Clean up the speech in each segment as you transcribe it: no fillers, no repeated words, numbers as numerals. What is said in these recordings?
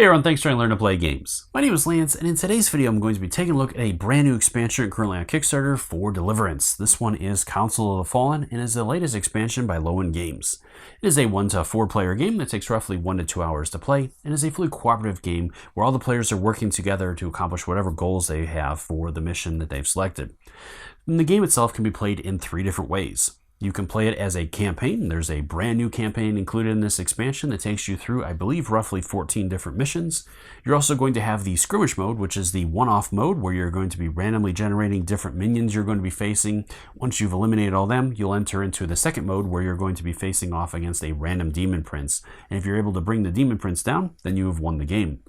Hey everyone, thanks for learning to play games. My name is Lance, and in today's video I'm going to be taking a look at a brand new expansion currently on Kickstarter for Deliverance. This one is Council of the Fallen and is the latest expansion by Lowen Games. It is a 1 to 4 player game that takes roughly 1 to 2 hours to play, and is a fully cooperative game where all the players are working together to accomplish whatever goals they have for the mission that they've selected. And the game itself can be played in 3 different ways. You can play it as a campaign. There's a brand new campaign included in this expansion that takes you through, I believe, roughly 14 different missions. You're also going to have the skirmish mode, which is the one-off mode where you're going to be randomly generating different minions you're going to be facing. Once you've eliminated all them, you'll enter into the second mode where you're going to be facing off against a random demon prince. And if you're able to bring the demon prince down, then you have won the game.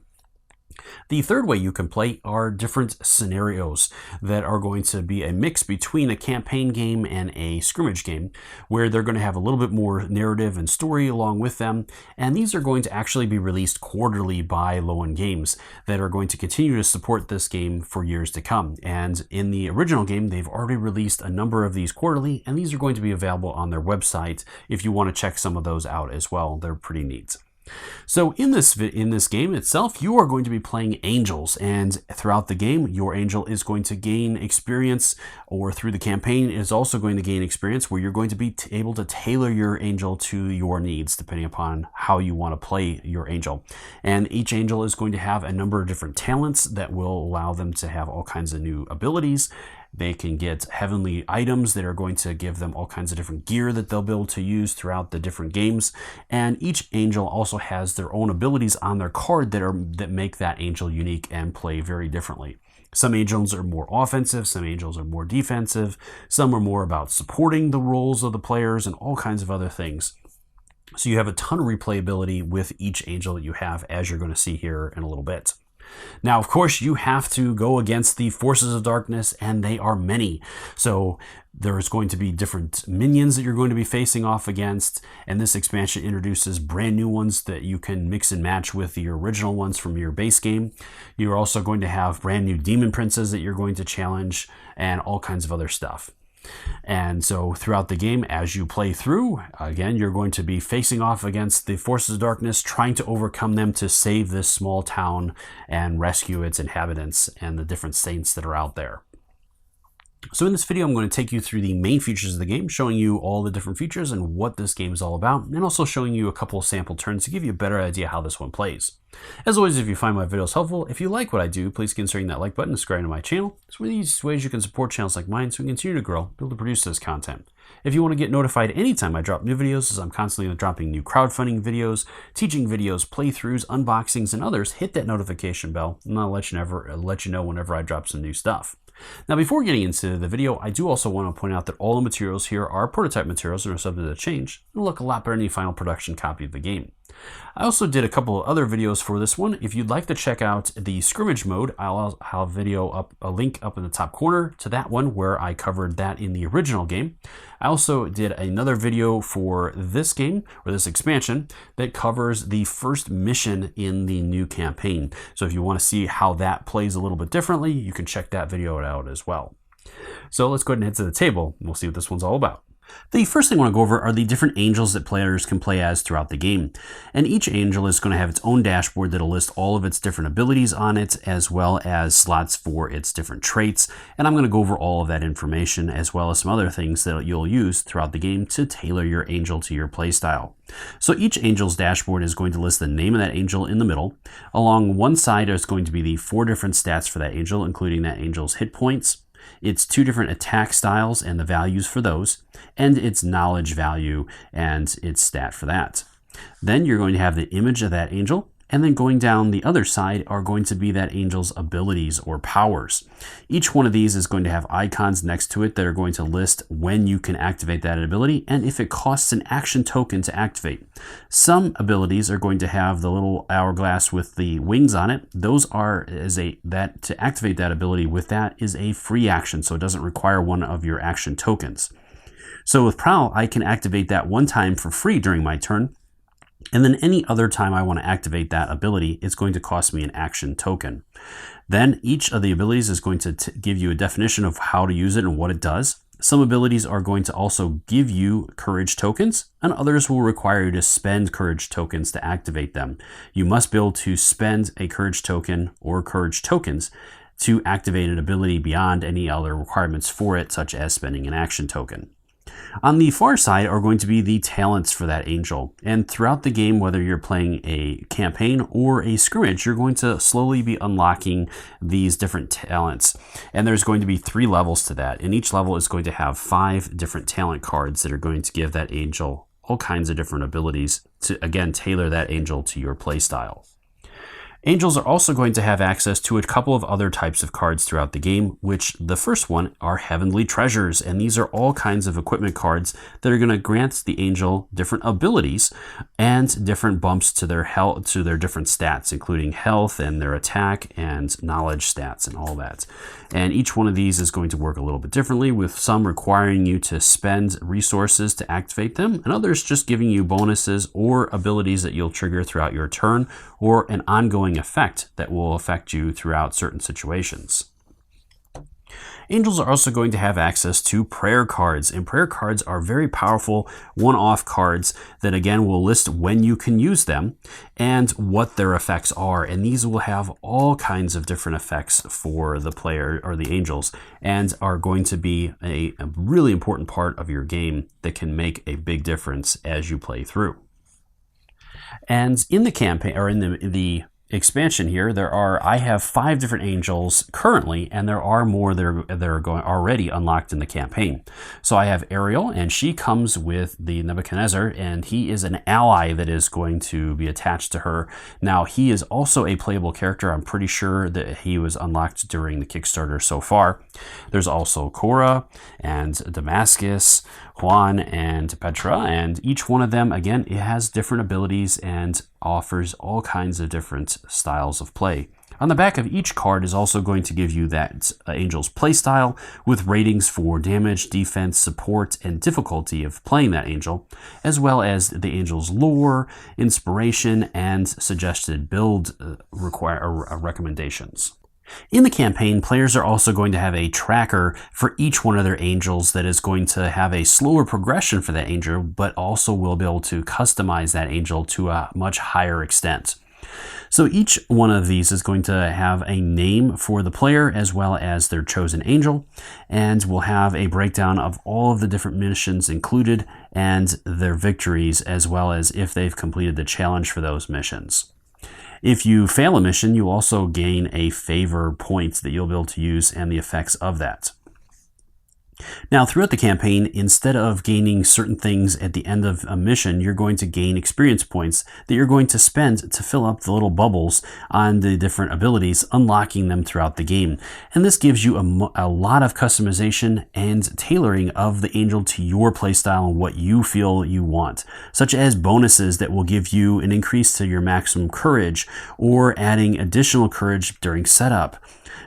The third way you can play are different scenarios that are going to be a mix between a campaign game and a scrimmage game, where they're going to have a little bit more narrative and story along with them. And these are going to actually be released quarterly by Lowen Games that are going to continue to support this game for years to come. And in the original game, they've already released a number of these quarterly, and these are going to be available on their website if you want to check some of those out as well. They're pretty neat. So in this game itself, you are going to be playing angels, and throughout the game, your angel is going to gain experience, or through the campaign is also going to gain experience, where you're going to be able to tailor your angel to your needs, depending upon how you want to play your angel. And each angel is going to have a number of different talents that will allow them to have all kinds of new abilities. They can get heavenly items that are going to give them all kinds of different gear that they'll be able to use throughout the different games. And each angel also has their own abilities on their card that make that angel unique and play very differently. Some angels are more offensive, some angels are more defensive, some are more about supporting the roles of the players, and all kinds of other things. So you have a ton of replayability with each angel that you have, as you're going to see here in a little bit. Now, of course, you have to go against the forces of darkness, and they are many. So there's going to be different minions that you're going to be facing off against, and this expansion introduces brand new ones that you can mix and match with the original ones from your base game. You're also going to have brand new demon princes that you're going to challenge, and all kinds of other stuff. And so throughout the game, as you play through, again, you're going to be facing off against the forces of darkness, trying to overcome them to save this small town and rescue its inhabitants and the different saints that are out there. So in this video, I'm going to take you through the main features of the game, showing you all the different features and what this game is all about, and also showing you a couple of sample turns to give you a better idea how this one plays. As always, if you find my videos helpful, if you like what I do, please consider hitting that like button and subscribing to my channel. It's one of the easiest ways you can support channels like mine so we can continue to grow, be able to produce this content. If you want to get notified anytime I drop new videos, as I'm constantly dropping new crowdfunding videos, teaching videos, playthroughs, unboxings, and others, hit that notification bell, and I'll let you know whenever I drop some new stuff. Now, before getting into the video, I do also want to point out that all the materials here are prototype materials and are subject to change and look a lot better than the final production copy of the game. I also did a couple of other videos for this one. If you'd like to check out the scrimmage mode, I'll have a link up in the top corner to that one where I covered that in the original game. I also did another video for this game, or this expansion, that covers the first mission in the new campaign. So if you want to see how that plays a little bit differently, you can check that video out as well. So let's go ahead and head to the table, and we'll see what this one's all about. The first thing I want to go over are the different angels that players can play as throughout the game. And each angel is going to have its own dashboard that'll list all of its different abilities on it, as well as slots for its different traits. And I'm going to go over all of that information, as well as some other things that you'll use throughout the game to tailor your angel to your playstyle. So each angel's dashboard is going to list the name of that angel in the middle. Along one side is going to be the 4 different stats for that angel, including that angel's hit points, its 2 different attack styles and the values for those, and its knowledge value and its stat for that. Then you're going to have the image of that angel, and then going down the other side are going to be that angel's abilities or powers. Each one of these is going to have icons next to it that are going to list when you can activate that ability and if it costs an action token to activate. Some abilities are going to have the little hourglass with the wings on it. Those are to activate that ability with that is a free action, so it doesn't require one of your action tokens. So with Prowl, I can activate that one time for free during my turn. And then any other time I want to activate that ability, it's going to cost me an action token. Then each of the abilities is going to give you a definition of how to use it and what it does. Some abilities are going to also give you courage tokens, and others will require you to spend courage tokens to activate them. You must be able to spend a courage token or courage tokens to activate an ability beyond any other requirements for it, such as spending an action token. On the far side are going to be the talents for that angel. And throughout the game, whether you're playing a campaign or a scrimmage, you're going to slowly be unlocking these different talents. And there's going to be 3 levels to that. And each level is going to have 5 different talent cards that are going to give that angel all kinds of different abilities to, again, tailor that angel to your playstyle. Angels are also going to have access to a couple of other types of cards throughout the game, which the first one are Heavenly Treasures, and these are all kinds of equipment cards that are going to grant the angel different abilities and different bumps to their health, to their different stats, including health and their attack and knowledge stats and all that. And each one of these is going to work a little bit differently, with some requiring you to spend resources to activate them, and others just giving you bonuses or abilities that you'll trigger throughout your turn, or an ongoing effect that will affect you throughout certain situations. Angels are also going to have access to prayer cards, and prayer cards are very powerful one-off cards that again will list when you can use them and what their effects are, and these will have all kinds of different effects for the player or the angels, and are going to be a really important part of your game that can make a big difference as you play through. And in the campaign, or in the expansion here, I have 5 different angels currently, and there are more that are going already unlocked in the campaign. So I have Ariel, and she comes with the Nebuchadnezzar, and he is an ally that is going to be attached to her. Now, he is also a playable character. I'm pretty sure that he was unlocked during the Kickstarter so far. There's also Cora and Damascus, Yoann and Petra, and each one of them, again, it has different abilities and offers all kinds of different styles of play. On the back of each card is also going to give you that angel's playstyle with ratings for damage, defense, support, and difficulty of playing that angel, as well as the angel's lore, inspiration, and suggested build recommendations. In the campaign, players are also going to have a tracker for each one of their angels that is going to have a slower progression for that angel, but also will be able to customize that angel to a much higher extent. So each one of these is going to have a name for the player as well as their chosen angel, and will have a breakdown of all of the different missions included and their victories, as well as if they've completed the challenge for those missions. If you fail a mission, you also gain a favor point that you'll be able to use and the effects of that. Now, throughout the campaign, instead of gaining certain things at the end of a mission, you're going to gain experience points that you're going to spend to fill up the little bubbles on the different abilities, unlocking them throughout the game. And this gives you a lot of customization and tailoring of the angel to your playstyle and what you feel you want, such as bonuses that will give you an increase to your maximum courage, or adding additional courage during setup,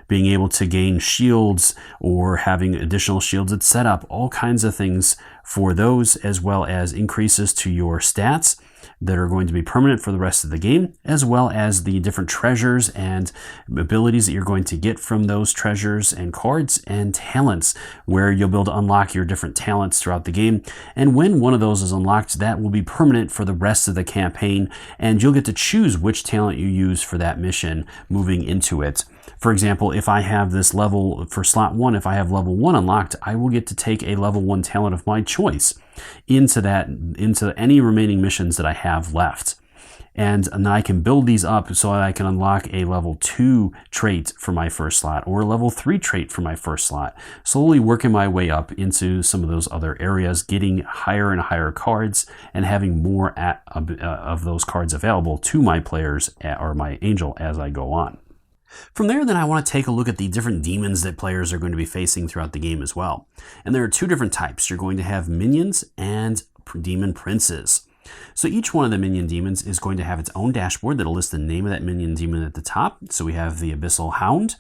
being able to gain shields or having additional shields at setup, all kinds of things for those, as well as increases to your stats that are going to be permanent for the rest of the game, as well as the different treasures and abilities that you're going to get from those treasures and cards, and talents, where you'll be able to unlock your different talents throughout the game. And when one of those is unlocked, that will be permanent for the rest of the campaign, and you'll get to choose which talent you use for that mission moving into it. For example, if I have this level for slot 1, if I have level 1 unlocked, I will get to take a level 1 talent of my choice into any remaining missions that I have left. And then I can build these up so that I can unlock a level 2 trait for my first slot, or a level 3 trait for my first slot, slowly working my way up into some of those other areas, getting higher and higher cards, and having more of those cards available to my players or my angel as I go on. From there, then, I want to take a look at the different demons that players are going to be facing throughout the game as well. And there are 2 different types. You're going to have minions and demon princes. So each one of the minion demons is going to have its own dashboard that'll list the name of that minion demon at the top. So we have the Abyssal Hound,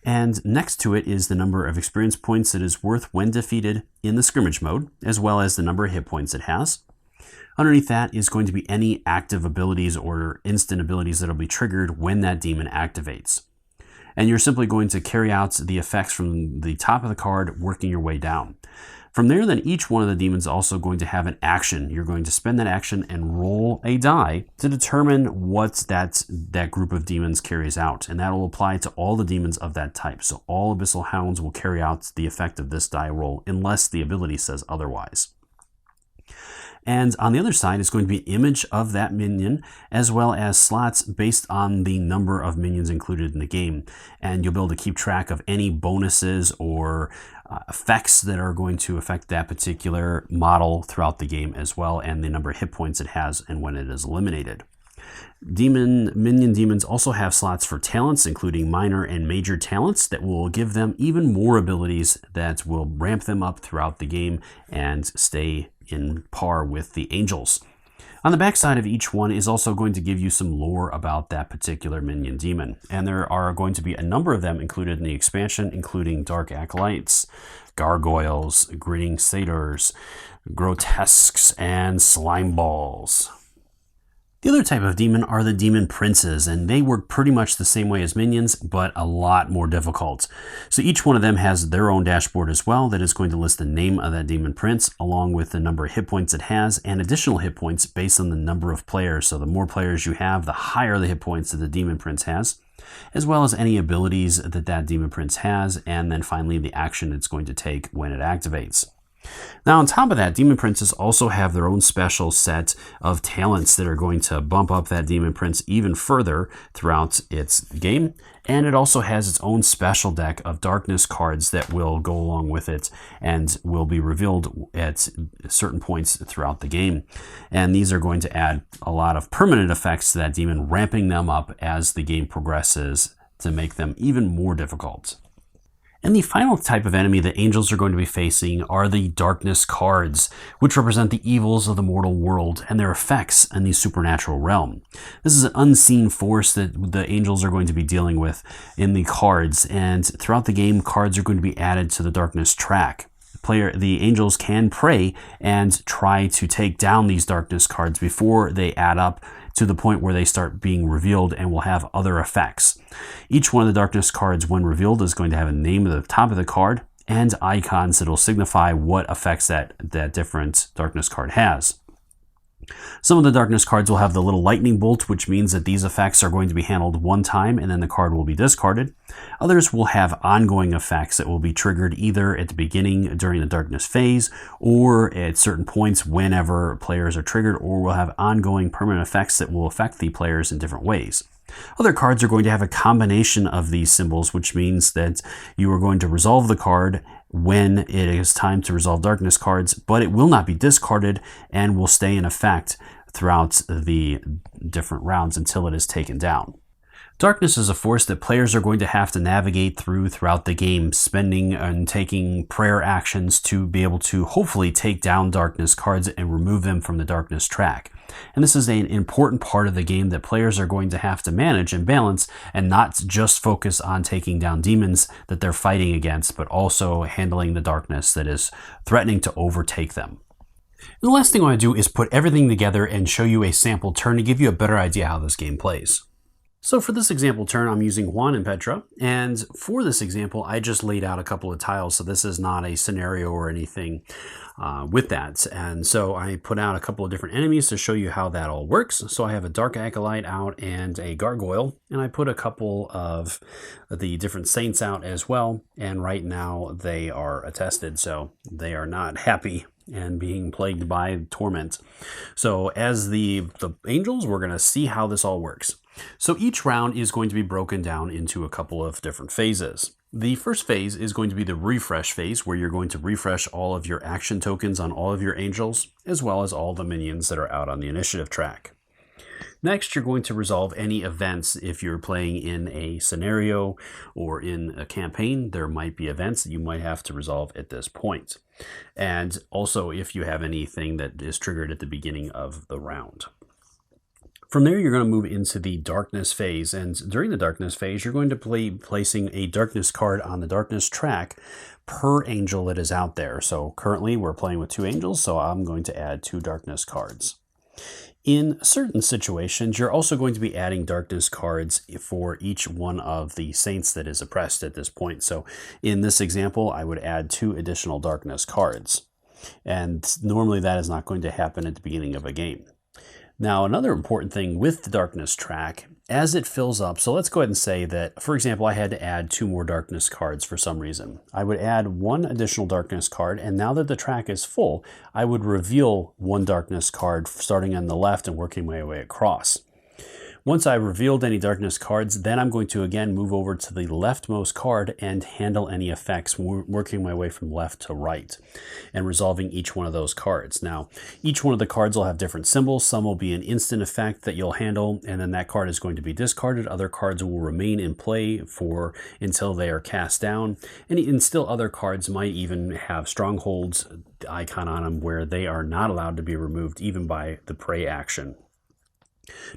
and next to it is the number of experience points that is worth when defeated in the scrimmage mode, as well as the number of hit points it has. Underneath that is going to be any active abilities or instant abilities that will be triggered when that demon activates. And you're simply going to carry out the effects from the top of the card, working your way down. From there, then each one of the demons is also going to have an action. You're going to spend that action and roll a die to determine what that group of demons carries out. And that will apply to all the demons of that type. So all Abyssal Hounds will carry out the effect of this die roll unless the ability says otherwise. And on the other side is going to be an image of that minion, as well as slots based on the number of minions included in the game. And you'll be able to keep track of any bonuses or effects that are going to affect that particular model throughout the game as well, and the number of hit points it has and when it is eliminated. Minion demons also have slots for talents, including minor and major talents that will give them even more abilities that will ramp them up throughout the game and stay in par with the angels. On the back side of each one is also going to give you some lore about that particular minion demon. And there are going to be a number of them included in the expansion, including Dark Acolytes, Gargoyles, Grinning Satyrs, Grotesques, and Slime Balls. The other type of demon are the demon princes, and they work pretty much the same way as minions, but a lot more difficult. So each one of them has their own dashboard as well that is going to list the name of that demon prince, along with the number of hit points it has, and additional hit points based on the number of players. So the more players you have, the higher the hit points that the demon prince has, as well as any abilities that that demon prince has, and then finally the action it's going to take when it activates. Now on top of that, demon princes also have their own special set of talents that are going to bump up that demon prince even further throughout its game, and it also has its own special deck of darkness cards that will go along with it and will be revealed at certain points throughout the game. And these are going to add a lot of permanent effects to that demon, ramping them up as the game progresses to make them even more difficult. And the final type of enemy that angels are going to be facing are the darkness cards, which represent the evils of the mortal world and their effects in the supernatural realm. This is an unseen force that the angels are going to be dealing with in the cards, and throughout the game, cards are going to be added to the darkness track. The angels can pray and try to take down these darkness cards before they add up to the point where they start being revealed and will have other effects. Each one of the darkness cards, when revealed, is going to have a name at the top of the card and icons that will signify what effects that different darkness card has. Some of the darkness cards will have the little lightning bolt, which means that these effects are going to be handled one time and then the card will be discarded. Others will have ongoing effects that will be triggered either at the beginning during the darkness phase or at certain points whenever players are triggered, or will have ongoing permanent effects that will affect the players in different ways. Other cards are going to have a combination of these symbols, which means that you are going to resolve the card when it is time to resolve darkness cards, but it will not be discarded and will stay in effect throughout the different rounds until it is taken down. Darkness is a force that players are going to have to navigate throughout the game, spending and taking prayer actions to be able to hopefully take down darkness cards and remove them from the darkness track. And this is an important part of the game that players are going to have to manage and balance, and not just focus on taking down demons that they're fighting against, but also handling the darkness that is threatening to overtake them. And the last thing I want to do is put everything together and show you a sample turn to give you a better idea how this game plays. So for this example turn, I'm using Yoann and Petra, and for this example, I just laid out a couple of tiles, so this is not a scenario or anything with that. And so I put out a couple of different enemies to show you how that all works. So I have a Dark Acolyte out and a Gargoyle, and I put a couple of the different saints out as well, and right now they are attested, so they are not happy and being plagued by torment. So as the angels, we're going to see how this all works. So each round is going to be broken down into a couple of different phases. The first phase is going to be the refresh phase, where you're going to refresh all of your action tokens on all of your angels, as well as all the minions that are out on the initiative track. Next, you're going to resolve any events. If you're playing in a scenario or in a campaign, there might be events that you might have to resolve at this point. And also if you have anything that is triggered at the beginning of the round. From there, you're going to move into the darkness phase, and during the darkness phase, you're going to be placing a darkness card on the darkness track per angel that is out there. So currently we're playing with 2 angels, so I'm going to add 2 darkness cards. In certain situations, you're also going to be adding darkness cards for each one of the saints that is oppressed at this point. So in this example, I would add 2 additional darkness cards. And normally that is not going to happen at the beginning of a game. Now, another important thing with the darkness track, as it fills up, so let's go ahead and say that, for example, I had to add 2 more darkness cards for some reason. I would add 1 additional darkness card, and now that the track is full, I would reveal 1 darkness card starting on the left and working my way across. Once I've revealed any darkness cards, then I'm going to again move over to the leftmost card and handle any effects, working my way from left to right and resolving each one of those cards. Now, each one of the cards will have different symbols. Some will be an instant effect that you'll handle, and then that card is going to be discarded. Other cards will remain in play until they are cast down, and still other cards might even have strongholds icon on them where they are not allowed to be removed even by the prey action.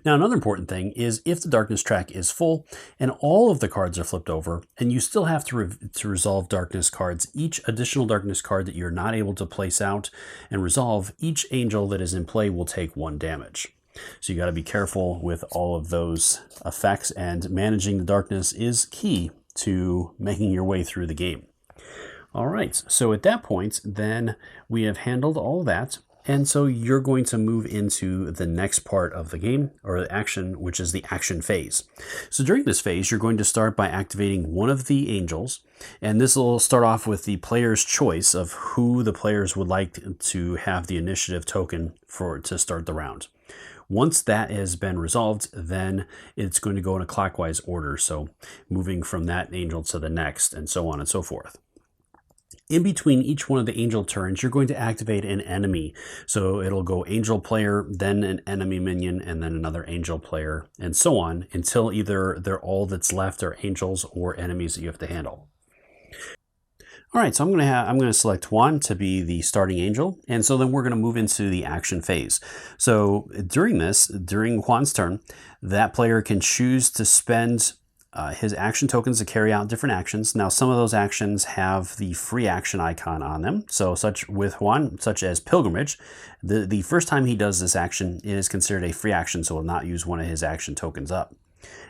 Now, another important thing is if the darkness track is full and all of the cards are flipped over and you still have to resolve darkness cards, each additional darkness card that you're not able to place out and resolve, each angel that is in play will take 1 damage. So you got to be careful with all of those effects, and managing the darkness is key to making your way through the game. All right, so at that point, then we have handled all that. And so you're going to move into the next part of the game, or the action, which is the action phase. So during this phase, you're going to start by activating one of the angels, and this will start off with the player's choice of who the players would like to have the initiative token to start the round. Once that has been resolved, then it's going to go in a clockwise order, so moving from that angel to the next, and so on and so forth. In between each one of the angel turns, you're going to activate an enemy. So it'll go angel player, then an enemy minion, and then another angel player, and so on, until either all that's left are angels or enemies that you have to handle. All right, so I'm going to select Yoann to be the starting angel, and so then we're going to move into the action phase. So during Yoann's turn, that player can choose to spend his action tokens to carry out different actions. Now, some of those actions have the free action icon on them. So with Yoann, such as Pilgrimage, the first time he does this action, it is considered a free action, so will not use one of his action tokens up.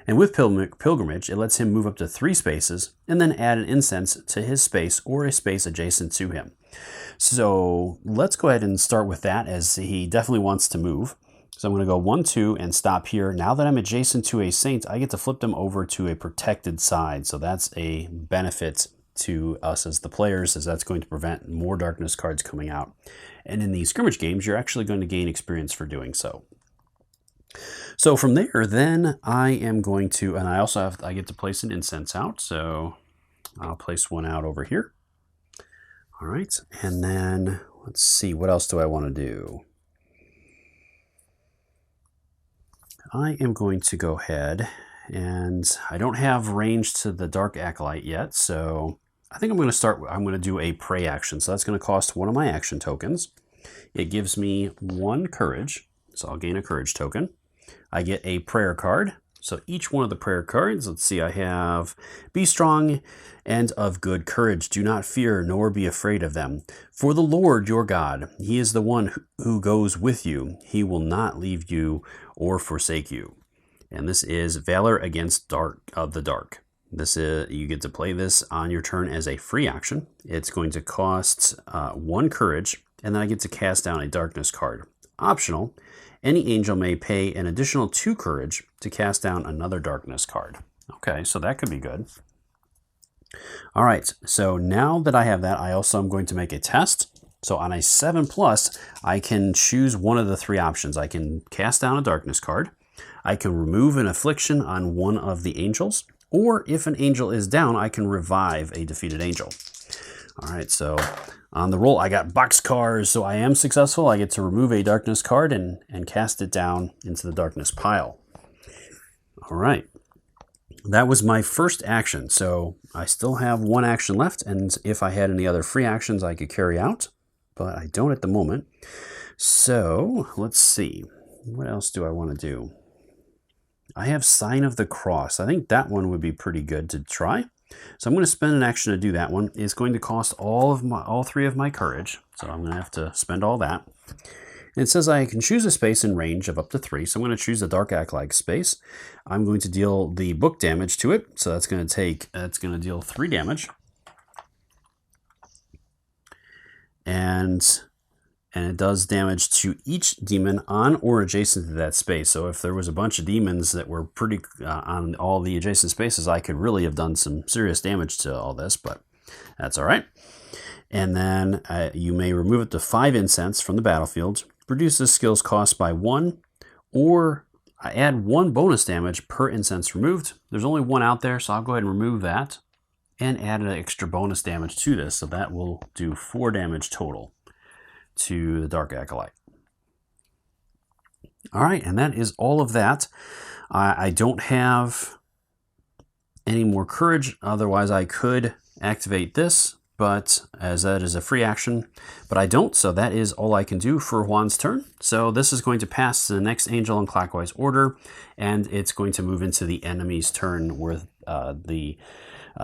And with Pilgrimage, it lets him move up to 3 spaces and then add an incense to his space or a space adjacent to him. So let's go ahead and start with that, as he definitely wants to move. So I'm going to go 1, 2, and stop here. Now that I'm adjacent to a saint, I get to flip them over to a protected side. So that's a benefit to us as the players, as that's going to prevent more darkness cards coming out. And in these scrimmage games, you're actually going to gain experience for doing so. So from there, then I am going to, and I get to place an incense out. So I'll place one out over here. All right. And then let's see, what else do I want to do? I am going to go ahead, and I don't have range to the Dark Acolyte yet, so I think I'm going to do a prey action. So that's going to cost 1 of my action tokens. It gives me 1 courage, so I'll gain a courage token. I get a prayer card. So each one of the prayer cards, let's see, I have be strong and of good courage. Do not fear, nor be afraid of them. For the Lord your God, he is the one who goes with you. He will not leave you or forsake you. And this is Valor Against the Dark. You get to play this on your turn as a free action. It's going to cost 1 courage, and then I get to cast down a darkness card. Optional, any angel may pay an additional 2 courage to cast down another darkness card. Okay, so that could be good. All right, so now that I have that, I also am going to make a test. So on a 7+, I can choose one of the 3 options. I can cast down a darkness card. I can remove an affliction on one of the angels, or if an angel is down, I can revive a defeated angel. All right, so on the roll, I got boxcars, so I am successful. I get to remove a darkness card and cast it down into the darkness pile. All right, that was my first action. So I still have 1 action left, and if I had any other free actions, I could carry out, but I don't at the moment. So let's see, what else do I want to do? I have Sign of the Cross. I think that one would be pretty good to try. So I'm going to spend an action to do that one. It's going to cost all 3 of my courage, so I'm going to have to spend all that. It says I can choose a space in range of up to 3. So I'm going to choose the Dark Acolyte space. I'm going to deal the book damage to it. So that's going to deal 3 damage. And it does damage to each demon on or adjacent to that space. So if there was a bunch of demons that were pretty on all the adjacent spaces, I could really have done some serious damage to all this, but that's all right. And then you may remove it to 5 incense from the battlefield, reduce the skill's cost by 1, or add 1 bonus damage per incense removed. There's only 1 out there, so I'll go ahead and remove that and add an extra bonus damage to this. So that will do 4 damage total to the Dark Acolyte. All right, and that is all of that. I don't have any more courage, otherwise I could activate this, but as that is a free action, but I don't, so that is all I can do for Yoann's turn. So this is going to pass to the next angel in clockwise order, and it's going to move into the enemy's turn with the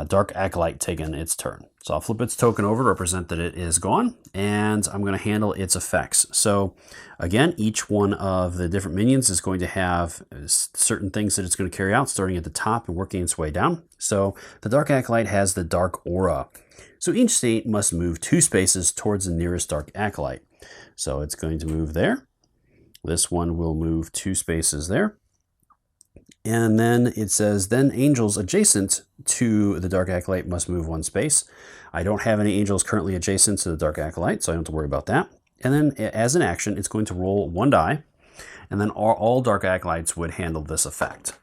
Dark Acolyte taking its turn. So I'll flip its token over to represent that it is gone, and I'm going to handle its effects. So again, each one of the different minions is going to have certain things that it's going to carry out, starting at the top and working its way down. So the Dark Acolyte has the Dark Aura. So each state must move 2 spaces towards the nearest Dark Acolyte. So it's going to move there. This one will move 2 spaces there. And then it says, then angels adjacent to the Dark Acolyte must move 1 space. I don't have any angels currently adjacent to the Dark Acolyte, so I don't have to worry about that. And then as an action, it's going to roll 1 die, and then all Dark Acolytes would handle this effect.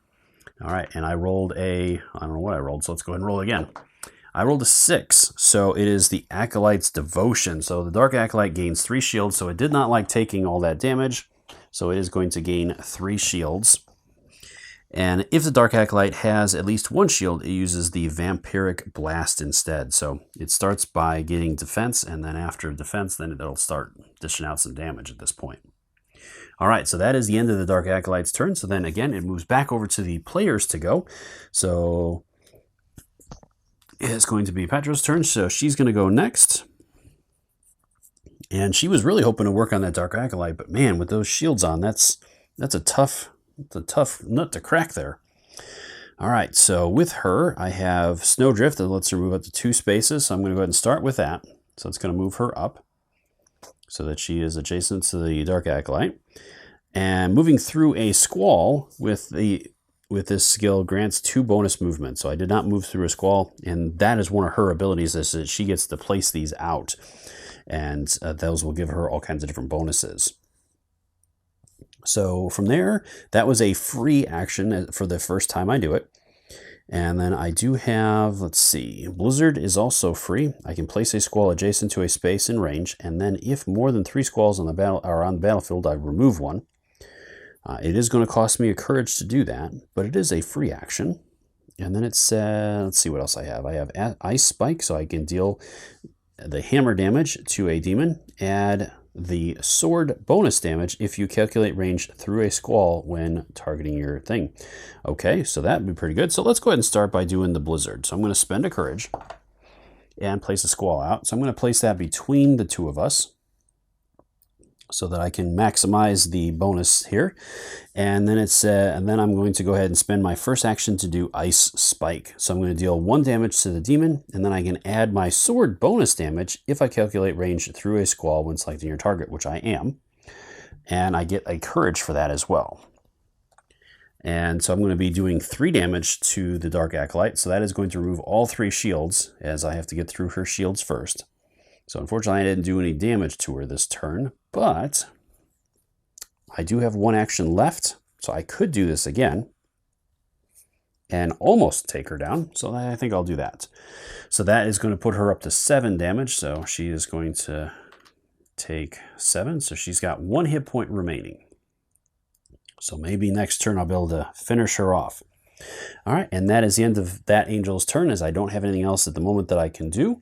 All right, and I rolled I don't know what I rolled, so let's go ahead and roll again. I rolled a 6, so it is the Acolyte's Devotion. So the Dark Acolyte gains 3 shields, so it did not like taking all that damage, so it is going to gain 3 shields. And if the Dark Acolyte has at least 1 shield, it uses the Vampiric Blast instead. So it starts by getting defense, and then after defense, then it'll start dishing out some damage at this point. All right, so that is the end of the Dark Acolyte's turn. So then again, it moves back over to the players to go. So it's going to be Petra's turn, so she's going to go next. And she was really hoping to work on that Dark Acolyte, but man, with those shields on, that's a tough nut to crack there. All right, so with her, I have Snowdrift that lets her move up to 2 spaces, so I'm going to go ahead and start with that. So it's going to move her up so that she is adjacent to the Dark Acolyte. And moving through a Squall with this skill grants 2 bonus movement. So I did not move through a Squall, and that is one of her abilities, is that she gets to place these out, and those will give her all kinds of different bonuses. So from there, that was a free action for the first time I do it. And then I do have, let's see, Blizzard is also free. I can place a Squall adjacent to a space in range, and then if more than 3 Squalls on the battlefield, I remove 1. It is going to cost me a courage to do that, but it is a free action. And then it says, let's see what else I have. I have Ice Spike, so I can deal the hammer damage to a demon, add the sword bonus damage if you calculate range through a Squall when targeting your thing. Okay, so that would be pretty good. So let's go ahead and start by doing the Blizzard. So I'm going to spend a courage and place a Squall out. So I'm going to place that between the 2 of us so that I can maximize the bonus here. And then and then I'm going to go ahead and spend my first action to do Ice Spike. So I'm going to deal 1 damage to the demon, and then I can add my sword bonus damage if I calculate range through a Squall when selecting your target, which I am. And I get a courage for that as well. And so I'm going to be doing 3 damage to the Dark Acolyte. So that is going to remove all 3 shields, as I have to get through her shields first. So unfortunately, I didn't do any damage to her this turn, but I do have 1 action left, so I could do this again and almost take her down. So I think I'll do that. So that is going to put her up to 7 damage. So she is going to take 7. So she's got 1 hit point remaining. So maybe next turn I'll be able to finish her off. All right, and that is the end of that angel's turn, as I don't have anything else at the moment that I can do.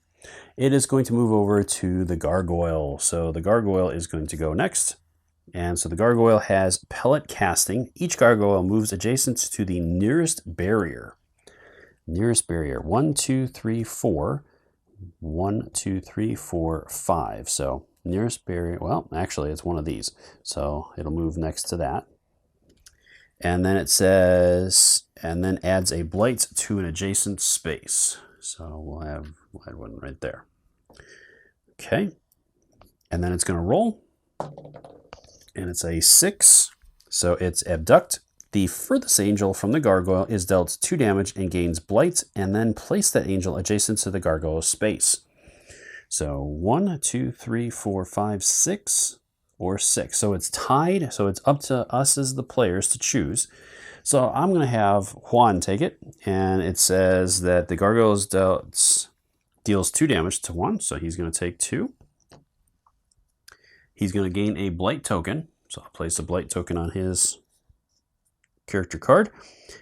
It is going to move over to the Gargoyle. So the Gargoyle is going to go next. And so the Gargoyle has pellet casting. Each Gargoyle moves adjacent to the nearest barrier. Nearest barrier. 1, 2, 3, 4. 1, 2, 3, 4, 5. So Nearest barrier, well, actually it's one of these. So it'll move next to that. And then it says, and then adds a blight to an adjacent space. So we'll add one right there. Okay. And then it's going to roll. And it's a 6. So it's abduct. The furthest angel from the gargoyle is dealt 2 damage and gains blight, and then place that angel adjacent to the gargoyle's space. So 1, 2, 3, 4, 5, 6, or 6. So it's tied. So it's up to us as the players to choose. So I'm going to have Yoann take it, and it says that the gargoyle deals 2 damage to 1, so he's going to take 2. He's going to gain a blight token, so I'll place a blight token on his character card,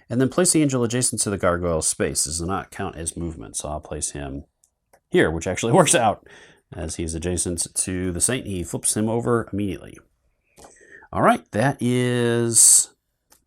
and then place the angel adjacent to the gargoyle's space. This does not count as movement, so I'll place him here, which actually works out. As he's adjacent to the saint, he flips him over immediately. All right, that is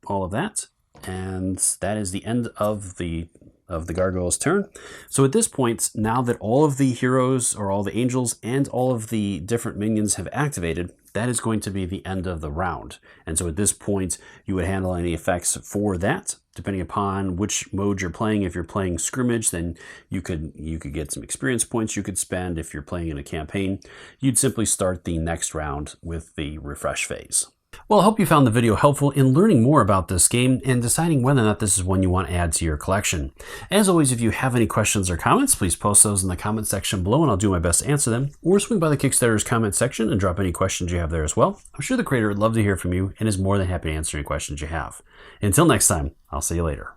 all of that, and that is the end of the gargoyle's turn. So at this point, now that all of the heroes, or all the angels, and all of the different minions have activated, that is going to be the end of the round. And so at this point, you would handle any effects for that. Depending upon which mode you're playing. If you're playing scrimmage, then you could get some experience points you could spend. If you're playing in a campaign, you'd simply start the next round with the refresh phase. Well, I hope you found the video helpful in learning more about this game and deciding whether or not this is one you want to add to your collection. As always, if you have any questions or comments, please post those in the comment section below and I'll do my best to answer them. Or swing by the Kickstarter's comment section and drop any questions you have there as well. I'm sure the creator would love to hear from you and is more than happy to answer any questions you have. Until next time, I'll see you later.